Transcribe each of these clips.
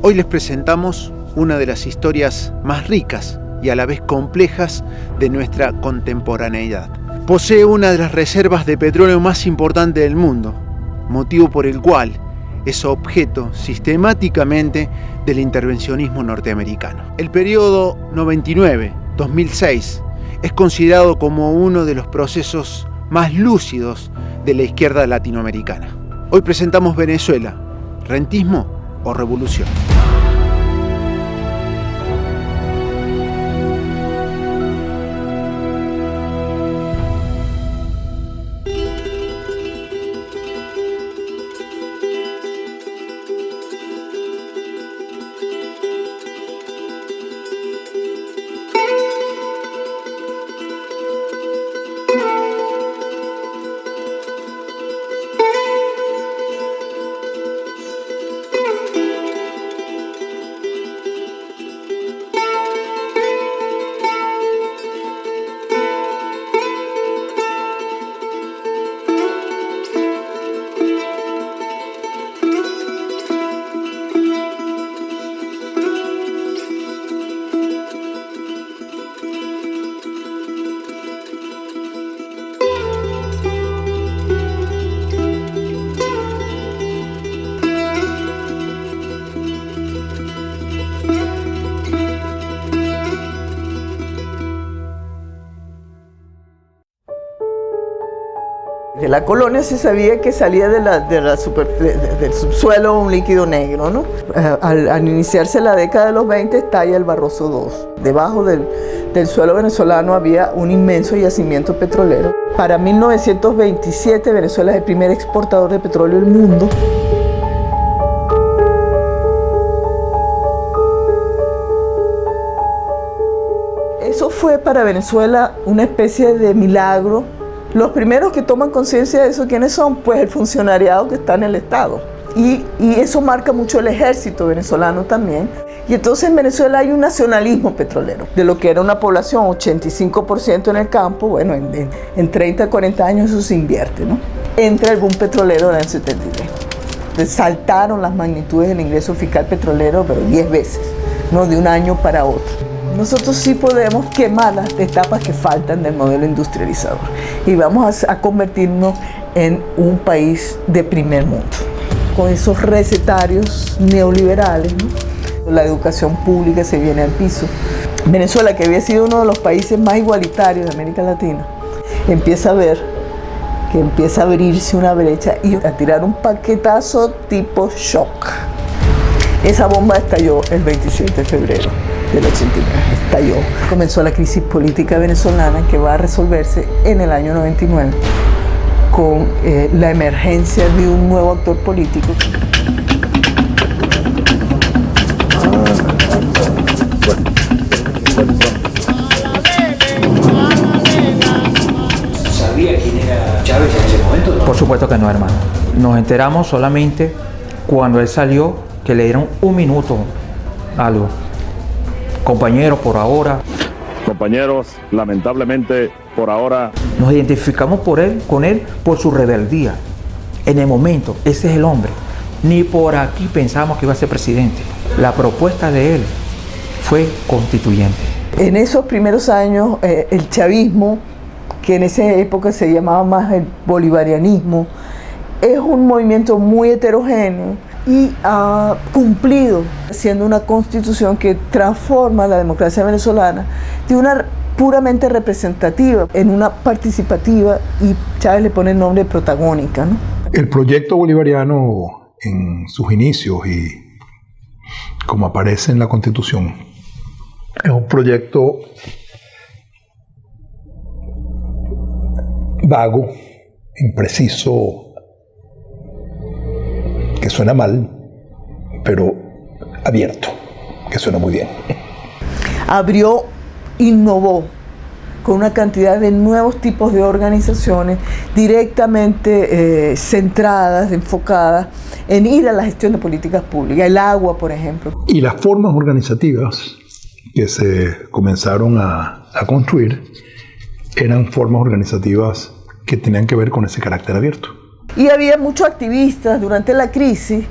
Hoy les presentamos una de las historias más ricas y a la vez complejas de nuestra contemporaneidad. Posee una de las reservas de petróleo más importantes del mundo, motivo por el cual es objeto sistemáticamente del intervencionismo norteamericano. El periodo 99-2006 es considerado como uno de los procesos más lúcidos de la izquierda latinoamericana. Hoy presentamos Venezuela, rentismo o revolución. De la colonia se sabía que salía del subsuelo un líquido negro, ¿no? Al iniciarse la década de los 20 estalla el Barroso II. Debajo del suelo venezolano había un inmenso yacimiento petrolero. Para 1927 Venezuela es el primer exportador de petróleo del mundo. Eso fue para Venezuela una especie de milagro. Los primeros que toman conciencia de eso, ¿quiénes son? Pues el funcionariado que está en el Estado. Y eso marca mucho el ejército venezolano también. Y entonces en Venezuela hay un nacionalismo petrolero. De lo que era una población 85% en el campo, bueno, en 30, 40 años eso se invierte, ¿no? Entra el boom petrolero en el 73. Saltaron las magnitudes del ingreso fiscal petrolero, pero 10 veces, ¿no? De un año para otro. Nosotros sí podemos quemar las etapas que faltan del modelo industrializador y vamos a convertirnos en un país de primer mundo, con esos recetarios neoliberales, ¿no? La educación pública se viene al piso. Venezuela, que había sido uno de los países más igualitarios de América Latina, empieza a ver que empieza a abrirse una brecha y a tirar un paquetazo tipo shock. Esa bomba estalló el 27 de febrero del 89, estalló. Comenzó la crisis política venezolana que va a resolverse en el año 99 con la emergencia de un nuevo actor político. ¿Sabía quién era Chávez en ese momento? ¿No? Por supuesto que no, hermano. Nos enteramos solamente cuando él salió, que le dieron un minuto algo. Compañeros, por ahora. Compañeros, lamentablemente, por ahora. Nos identificamos con él por su rebeldía. En el momento, ese es el hombre. Ni por aquí pensamos que iba a ser presidente. La propuesta de él fue constituyente. En esos primeros años, el chavismo, que en esa época se llamaba más el bolivarianismo, es un movimiento muy heterogéneo y ha cumplido siendo una constitución que transforma la democracia venezolana de una puramente representativa en una participativa, y Chávez le pone el nombre de protagónica, ¿no? El proyecto bolivariano en sus inicios y como aparece en la Constitución es un proyecto vago, impreciso, que suena mal, pero abierto, que suena muy bien. Innovó con una cantidad de nuevos tipos de organizaciones directamente centradas, enfocadas en ir a la gestión de políticas públicas, el agua, por ejemplo. Y las formas organizativas que se comenzaron a construir eran formas organizativas que tenían que ver con ese carácter abierto. Y había muchos activistas durante la crisis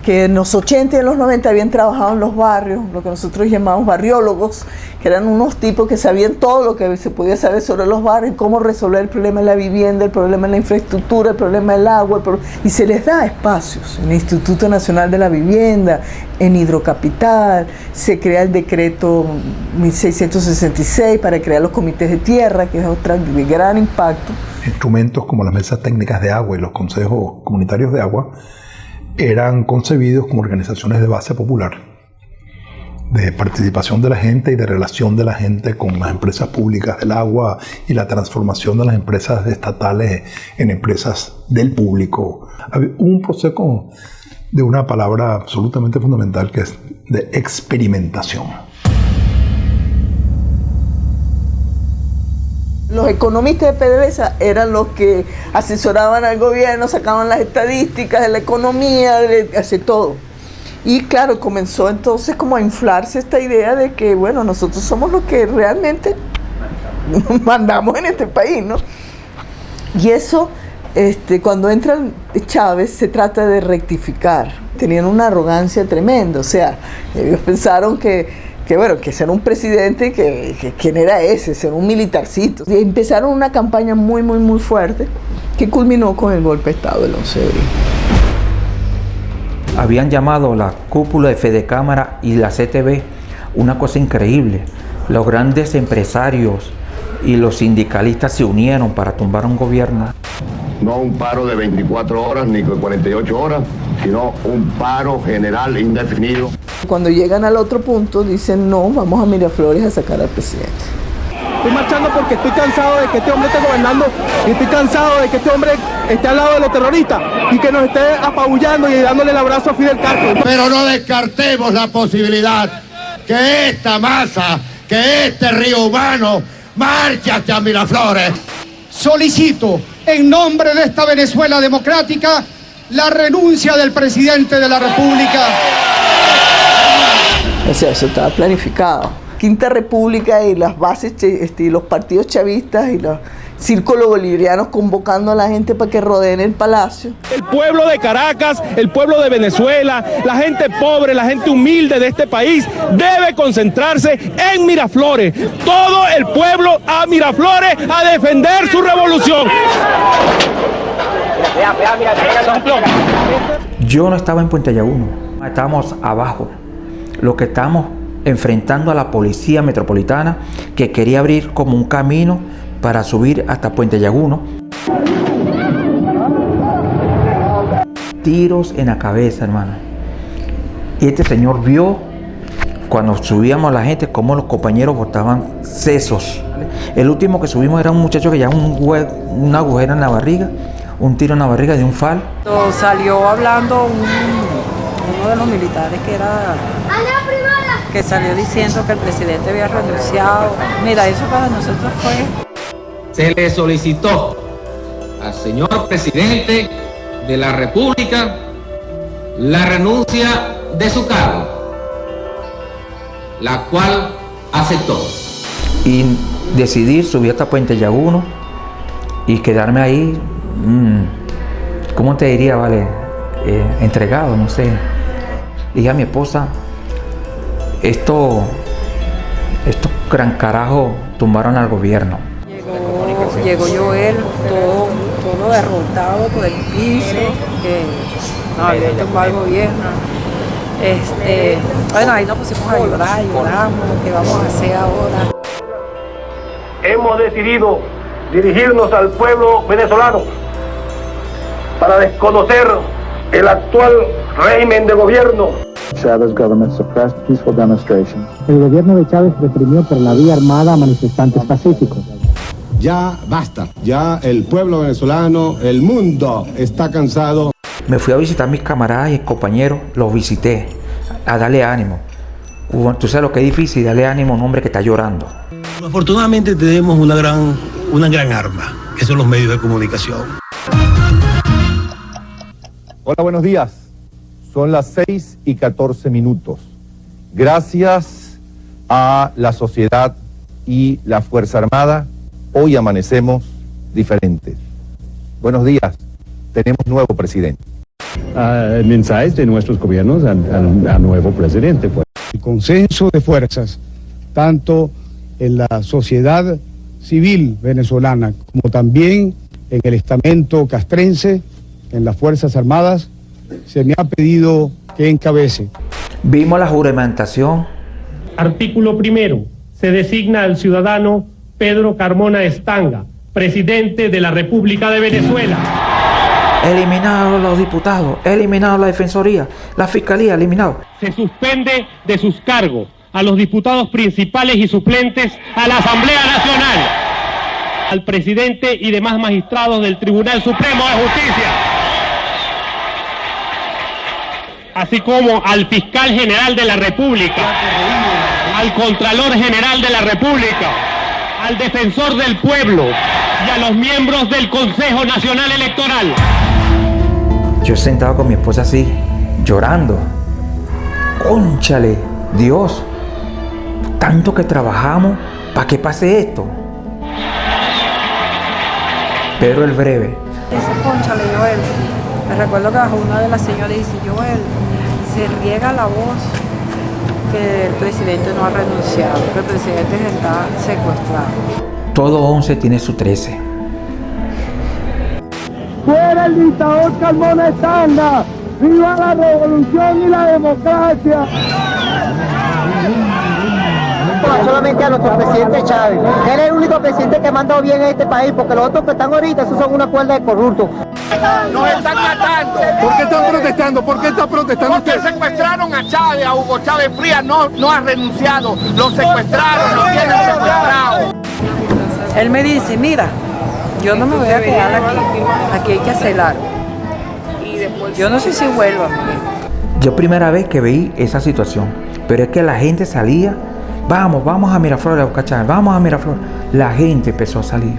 que en los 80 y en los 90 habían trabajado en los barrios, lo que nosotros llamamos barriólogos, que eran unos tipos que sabían todo lo que se podía saber sobre los barrios, cómo resolver el problema de la vivienda, el problema de la infraestructura, el problema del agua, y se les da espacios. En el Instituto Nacional de la Vivienda, en Hidrocapital, se crea el decreto 1666 para crear los comités de tierra, que es otra de gran impacto. Instrumentos como las mesas técnicas de agua y los consejos comunitarios de agua eran concebidos como organizaciones de base popular, de participación de la gente y de relación de la gente con las empresas públicas del agua y la transformación de las empresas estatales en empresas del público. Hubo un proceso de una palabra absolutamente fundamental que es de experimentación. Los economistas de PDVSA eran los que asesoraban al gobierno, sacaban las estadísticas de la economía, hace todo. Y claro, comenzó entonces como a inflarse esta idea de que, bueno, nosotros somos los que realmente mandamos en este país, ¿no? Y eso, cuando entra Chávez, se trata de rectificar. Tenían una arrogancia tremenda, o sea, ellos pensaron que ser un presidente, que quién era ese, ser un militarcito. Y empezaron una campaña muy, muy, muy fuerte que culminó con el golpe de Estado del 11 de abril. Habían llamado la cúpula de Fedecámara y la CTV, una cosa increíble. Los grandes empresarios y los sindicalistas se unieron para tumbar un gobierno. No un paro de 24 horas ni de 48 horas, sino un paro general indefinido. Cuando llegan al otro punto, dicen, no, vamos a Miraflores a sacar al presidente. Estoy marchando porque estoy cansado de que este hombre esté gobernando y estoy cansado de que este hombre esté al lado de los terroristas y que nos esté apabullando y dándole el abrazo a Fidel Castro. Pero no descartemos la posibilidad que esta masa, que este río humano marche hasta Miraflores. Solicito, en nombre de esta Venezuela democrática, la renuncia del presidente de la República. O sea, eso estaba planificado. Quinta República y las bases y los partidos chavistas y los círculos bolivarianos convocando a la gente para que rodeen el palacio. El pueblo de Caracas, el pueblo de Venezuela, la gente pobre, la gente humilde de este país debe concentrarse en Miraflores. Todo el pueblo a Miraflores a defender su revolución. Yo no estaba en Puente Ayaguno, estábamos abajo. Lo que estamos enfrentando a la policía metropolitana que quería abrir como un camino para subir hasta Puente Ayaguno. Tiros en la cabeza, hermano. Y este señor vio cuando subíamos a la gente cómo los compañeros botaban sesos. El último que subimos era un muchacho que llevaba una agujera en la barriga, un tiro en la barriga de un fal. Salió hablando uno de los militares que salió diciendo que el presidente había renunciado. Mira, eso para nosotros fue... Se le solicitó al señor presidente de la República la renuncia de su cargo, la cual aceptó. Y decidir subir hasta Puente Ayaguno y quedarme ahí, ¿cómo te diría, vale? Entregado, no sé. Le dije a mi esposa, estos gran carajo tumbaron al gobierno. Llegó Joel, todo derrotado por el piso, que no había tumbado el gobierno. Bueno, ahí nos pusimos a llorar, lloramos, ¿qué vamos a hacer ahora? Hemos decidido dirigirnos al pueblo venezolano para desconocer el actual régimen de gobierno. Chávez government suppressed peaceful demonstrations. El gobierno de Chávez reprimió por la vía armada a manifestantes pacíficos. Ya basta, ya el pueblo venezolano, el mundo está cansado. Me fui a visitar a mis camaradas y compañeros, los visité, a darle ánimo. Tú sabes lo que es difícil, darle ánimo a un hombre que está llorando. Afortunadamente tenemos una gran arma, que son los medios de comunicación. Hola, buenos días. Son las 6:14. Gracias a la sociedad y la Fuerza Armada, hoy amanecemos diferentes. Buenos días, tenemos nuevo presidente. mensajes de nuestros gobiernos al nuevo presidente. Pues. El consenso de fuerzas, tanto en la sociedad civil venezolana como también en el estamento castrense, en las Fuerzas Armadas, se me ha pedido que encabece. Vimos la juramentación. Artículo primero. Se designa al ciudadano Pedro Carmona Estanga, presidente de la República de Venezuela. Eliminados los diputados, eliminados la defensoría, la fiscalía, eliminado. Se suspende de sus cargos a los diputados principales y suplentes a la Asamblea Nacional, al presidente y demás magistrados del Tribunal Supremo de Justicia, así como al fiscal general de la República, al Contralor General de la República, al Defensor del Pueblo y a los miembros del Consejo Nacional Electoral. Yo sentado con mi esposa así, llorando. Cónchale, Dios, tanto que trabajamos para que pase esto. Pedro el Breve. Dice, cónchale, Joel. Me recuerdo que bajo una de las señoras dice, Joel, se riega la voz que el presidente no ha renunciado, que el presidente está secuestrado. Todo 11 tiene su 13. ¡Fuera el dictador Carmona Estanga! ¡Viva la revolución y la democracia! Solamente a nuestro presidente Chávez. Él es el único presidente que ha mandado bien a este país, porque los otros que están ahorita, esos son una cuerda de corruptos. ¡Nos están matando! ¿Por qué están protestando? ¿Por qué están protestando? Porque secuestraron a Chávez, a Hugo Chávez Frías, no ha renunciado, lo secuestraron, lo tienen secuestrado. Él me dice, mira, yo no me voy a quedar aquí hay que hacer algo. Yo no sé si vuelvo. Yo primera vez que veí esa situación, pero es que la gente salía, vamos a Miraflores a buscar a Chávez, vamos a Miraflores. La gente empezó a salir,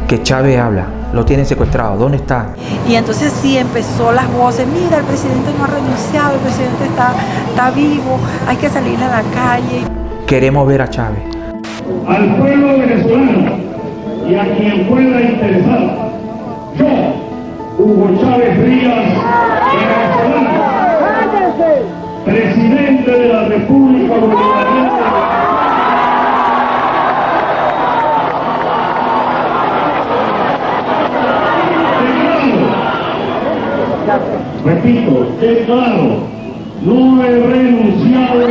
que Chávez habla, lo tienen secuestrado, ¿dónde está? Y entonces sí empezó las voces, mira, el presidente no ha renunciado, el presidente está vivo, hay que salir a la calle. Queremos ver a Chávez. Al pueblo venezolano y a quien pueda interesar, yo, Hugo Chávez Frías, venezolano, presidente de la República Bolivariana. Repito, declaro, no he renunciado.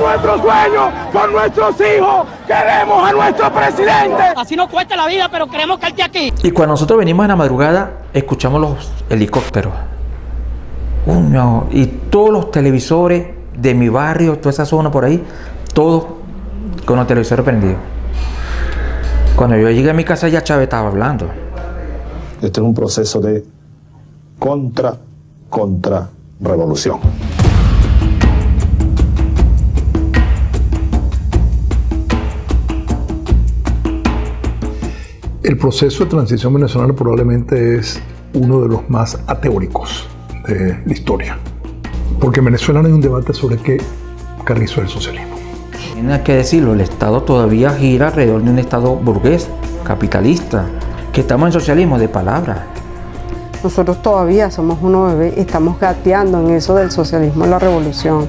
Nuestro sueño, con nuestros hijos, queremos a nuestro presidente. Así nos cuesta la vida, pero queremos que él esté aquí. Y cuando nosotros venimos en la madrugada, escuchamos los helicópteros. Y todos los televisores de mi barrio, toda esa zona por ahí, todos con los televisores prendidos. Cuando yo llegué a mi casa ya Chávez estaba hablando. Este es un proceso de contra-revolución. El proceso de transición venezolana probablemente es uno de los más ateóricos de la historia. Porque en Venezuela no hay un debate sobre qué carrizo es el socialismo. Tiene que decirlo, el Estado todavía gira alrededor de un Estado burgués, capitalista, que estamos en socialismo de palabra. Nosotros todavía somos unos bebés, estamos gateando en eso del socialismo y la revolución.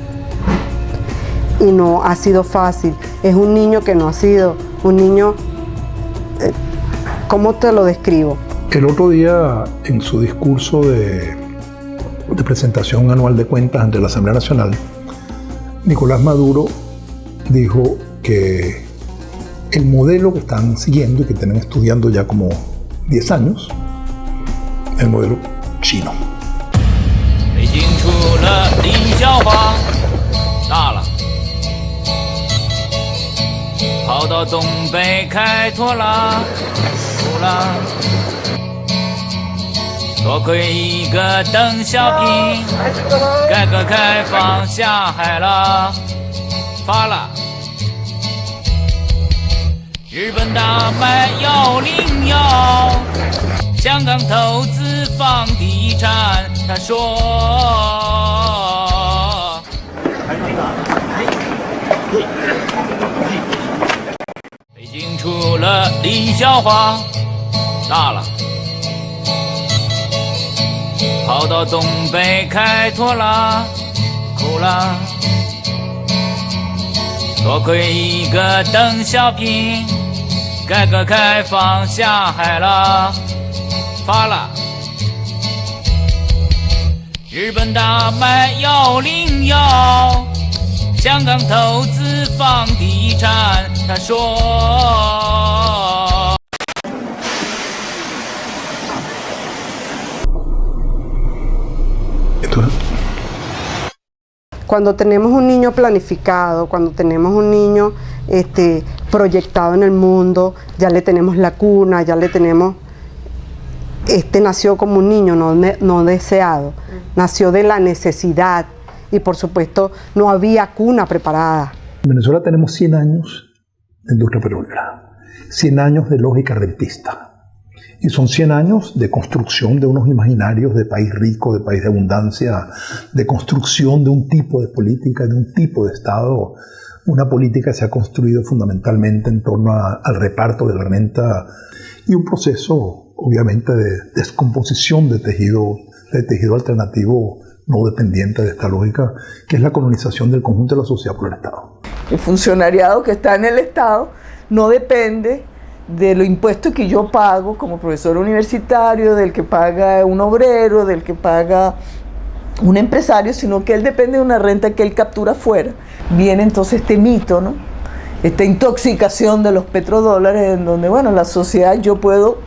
Y no ha sido fácil. Es un niño que no ha sido un niño... ¿Cómo te lo describo? El otro día, en su discurso de presentación anual de cuentas ante la Asamblea Nacional, Nicolás Maduro dijo que el modelo que están siguiendo y que tienen estudiando ya como 10 años, el modelo chino. 多亏一个邓小平，改革开放下海了，发了。日本大卖101，香港投资房地产，他说。笑话大了，跑到东北开拓了，苦了。多亏一个邓小平，改革开放下海了，发了。日本大卖101，香港投资房地产，他说。Cuando tenemos un niño planificado, cuando tenemos un niño proyectado en el mundo, ya le tenemos la cuna, ya le tenemos, nació como un niño no deseado, nació de la necesidad y por supuesto no había cuna preparada. En Venezuela tenemos 100 años de industria petrolera, 100 años de lógica rentista. Y son 100 años de construcción de unos imaginarios de país rico, de país de abundancia, de construcción de un tipo de política, de un tipo de Estado. Una política que se ha construido fundamentalmente en torno al reparto de la renta y un proceso, obviamente, de descomposición de tejido alternativo no dependiente de esta lógica, que es la colonización del conjunto de la sociedad por el Estado. El funcionariado que está en el Estado no depende de los impuestos que yo pago como profesor universitario, del que paga un obrero, del que paga un empresario, sino que él depende de una renta que él captura afuera. Viene entonces este mito, ¿no? Esta intoxicación de los petrodólares en donde, bueno, la sociedad yo puedo,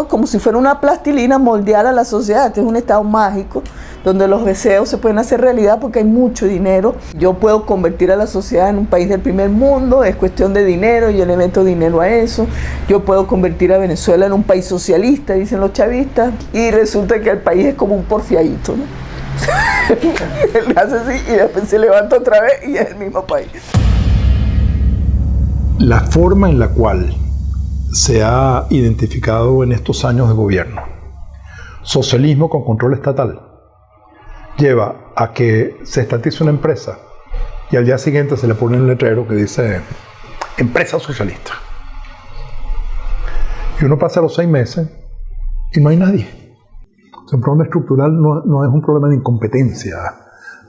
como si fuera una plastilina, moldear a la sociedad. Este es un estado mágico donde los deseos se pueden hacer realidad porque hay mucho dinero. Yo puedo convertir a la sociedad en un país del primer mundo, es cuestión de dinero y yo le meto dinero a eso. Yo puedo convertir a Venezuela en un país socialista, dicen los chavistas, y resulta que el país es como un porfiadito, ¿no? Él hace así y después se levanta otra vez y es el mismo país. La forma en la cual se ha identificado en estos años de gobierno socialismo con control estatal lleva a que se estatice una empresa y al día siguiente se le pone un letrero que dice empresa socialista. Y uno pasa los 6 meses y no hay nadie. O sea, un problema estructural no es un problema de incompetencia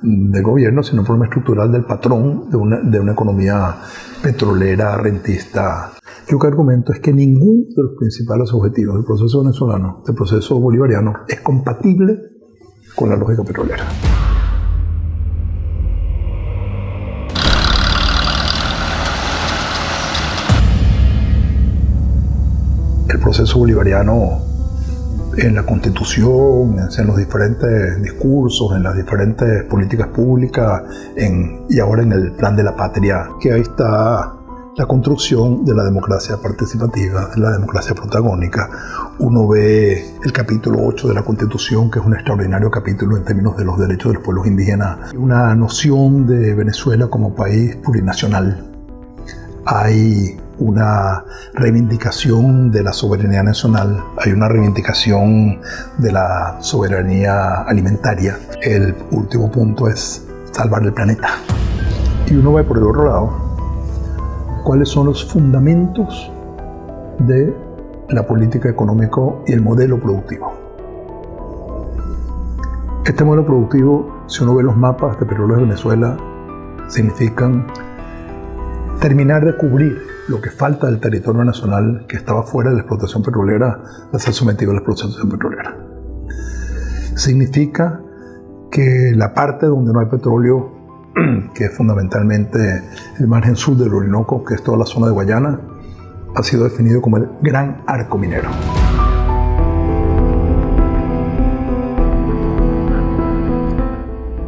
del gobierno, sino un problema estructural del patrón de una economía petrolera, rentista. Yo que argumento es que ninguno de los principales objetivos del proceso venezolano, del proceso bolivariano, es compatible con la lógica petrolera. El proceso bolivariano en la Constitución, en los diferentes discursos, en las diferentes políticas públicas y ahora en el Plan de la Patria, que ahí está la construcción de la democracia participativa, de la democracia protagónica. Uno ve el capítulo 8 de la Constitución, que es un extraordinario capítulo en términos de los derechos de los pueblos indígenas. Una noción de Venezuela como país plurinacional. Hay una reivindicación de la soberanía nacional, hay una reivindicación de la soberanía alimentaria. El último punto es salvar el planeta. Y uno ve por el otro lado cuáles son los fundamentos de la política económica y el modelo productivo. Este modelo productivo, si uno ve los mapas de Petróleos de Venezuela, significan terminar de cubrir lo que falta del territorio nacional que estaba fuera de la explotación petrolera, a ser sometido a la explotación petrolera. Significa que la parte donde no hay petróleo, que es fundamentalmente el margen sur del Orinoco, que es toda la zona de Guayana, ha sido definido como el gran arco minero.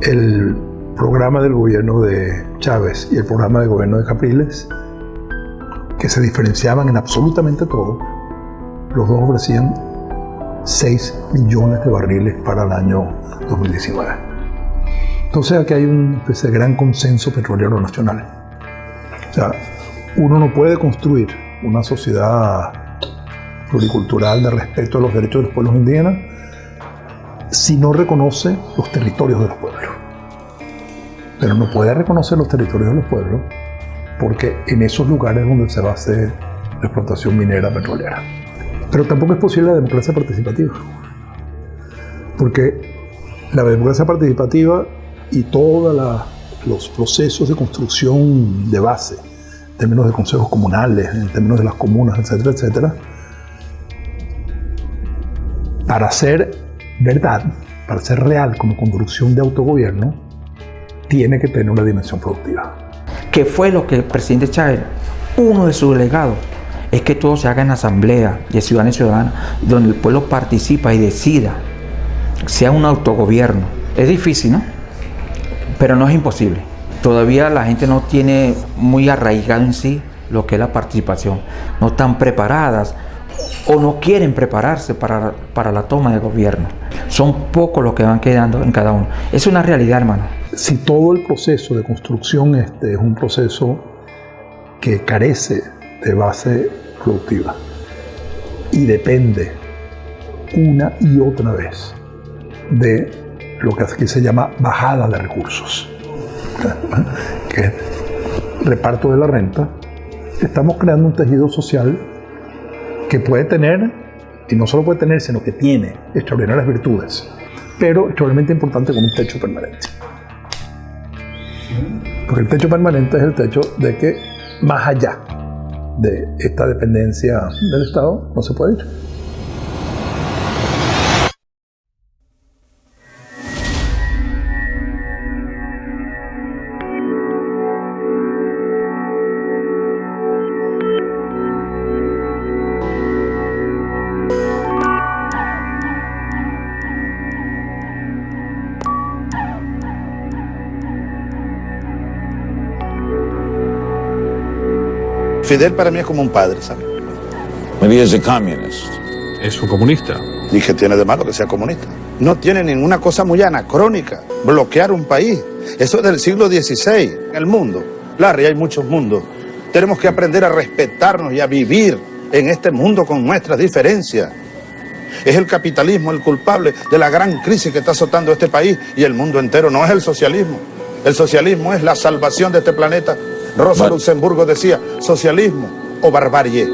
El programa del gobierno de Chávez y el programa del gobierno de Capriles, que se diferenciaban en absolutamente todo, los dos ofrecían 6 millones de barriles para el año 2019. Entonces aquí hay una especie de gran consenso petrolero nacional. O sea, uno no puede construir una sociedad pluricultural de respeto a los derechos de los pueblos indígenas si no reconoce los territorios de los pueblos. Pero no puede reconocer los territorios de los pueblos porque en esos lugares donde se va a hacer la explotación minera petrolera. Pero tampoco es posible la democracia participativa, porque la democracia participativa y todos los procesos de construcción de base, en términos de consejos comunales, en términos de las comunas, etcétera, etcétera, para ser verdad, para ser real como construcción de autogobierno, tiene que tener una dimensión productiva. ¿Qué fue lo que el presidente Chávez, uno de sus legados, es que todo se haga en asamblea de ciudadanos y ciudadanas, donde el pueblo participa y decida, sea un autogobierno? Es difícil, ¿no? Pero no es imposible. Todavía la gente no tiene muy arraigado en sí lo que es la participación. No están preparadas o no quieren prepararse para la toma de gobierno. Son pocos los que van quedando en cada uno. Es una realidad, hermano. Si todo el proceso de construcción es un proceso que carece de base productiva y depende una y otra vez de lo que aquí se llama bajada de recursos, que es reparto de la renta, estamos creando un tejido social que puede tener, y no solo puede tener, sino que tiene extraordinarias virtudes, pero extraordinariamente importante con un techo permanente. Porque el techo permanente es el techo de que más allá de esta dependencia del Estado no se puede ir. Fidel para mí es como un padre, ¿sabes? Maybe he's a communist. Es un comunista. ¿Y qué tiene de malo que sea comunista? No tiene ninguna cosa muy anacrónica. Bloquear un país. Eso es del siglo XVI. El mundo. Larry, hay muchos mundos. Tenemos que aprender a respetarnos y a vivir en este mundo con nuestras diferencias. Es el capitalismo el culpable de la gran crisis que está azotando este país y el mundo entero. No es el socialismo. El socialismo es la salvación de este planeta. Rosa Luxemburgo decía, socialismo o barbarie.